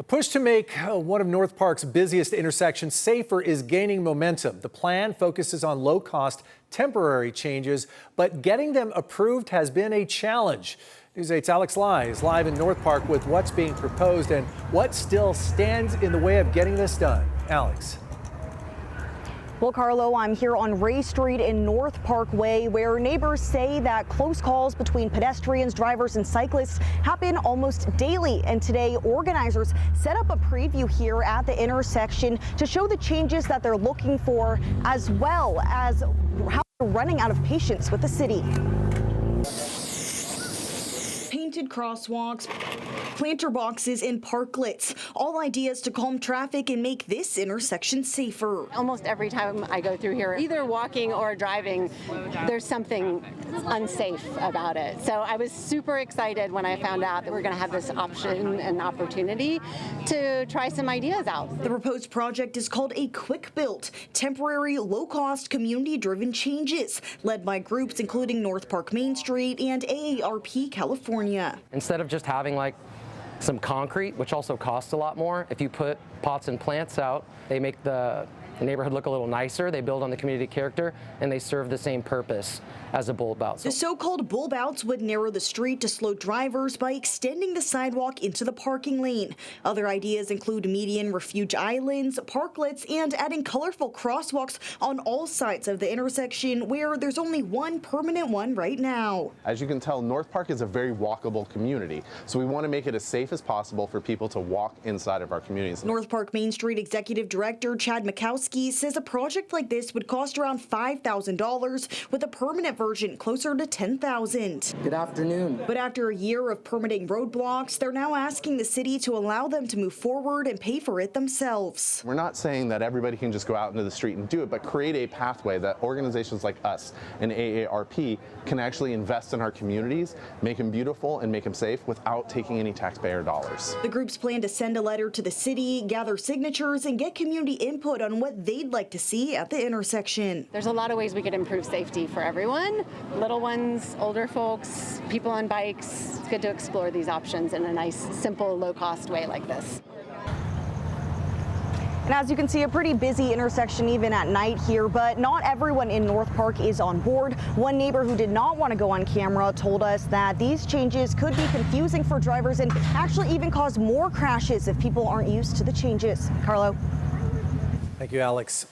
A push to make one of North Park's busiest intersections safer is gaining momentum. The plan focuses on low-cost temporary changes, but getting them approved has been a challenge. News 8's Alex Lai is live in North Park with what's being proposed and what still stands in the way of getting this done. Alex. Well, Carlo, I'm here on Ray Street in North Parkway, where neighbors say that close calls between pedestrians, drivers, and cyclists happen almost daily. And today, organizers set up a preview here at the intersection to show the changes that they're looking for, as well as how they're running out of patience with the city. Painted crosswalks, planter boxes, and parklets, all ideas to calm traffic and make this intersection safer. Almost every time I go through here, either walking or driving, there's something unsafe about it. So I was super excited when I found out that we're going to have this option and opportunity to try some ideas out. The proposed project is called a Quick Built, temporary, low-cost, community-driven changes, led by groups including North Park Main Street and AARP California. Instead of just having like some concrete, which also costs a lot more, if you put pots and plants out, they make the neighborhood look a little nicer, they build on the community character, and they serve the same purpose as a bulb out. The so-called bulb outs would narrow the street to slow drivers by extending the sidewalk into the parking lane. Other ideas include median refuge islands, parklets, and adding colorful crosswalks on all sides of the intersection where there's only one permanent one right now. As you can tell, North Park is a very walkable community, so we want to make it as safe as possible for people to walk inside of our communities. North Park Main Street Executive Director Chad Mikowski says a project like this would cost around $5,000, with a permanent version closer to $10,000. Good afternoon. But after a year of permitting roadblocks, they're now asking the city to allow them to move forward and pay for it themselves. We're not saying that everybody can just go out into the street and do it, but create a pathway that organizations like us and AARP can actually invest in our communities, make them beautiful and make them safe without taking any taxpayer dollars. The groups plan to send a letter to the city, gather signatures, and get community input on what they'd like to see at the intersection. There's a lot of ways we could improve safety for everyone, little ones, older folks, people on bikes. It's good to explore these options in a nice, simple, low-cost way like this. And as you can see, a pretty busy intersection even at night here, but not everyone in North Park is on board. One neighbor who did not want to go on camera told us that these changes could be confusing for drivers and actually even cause more crashes if people aren't used to the changes. Carlo. Thank you, Alex.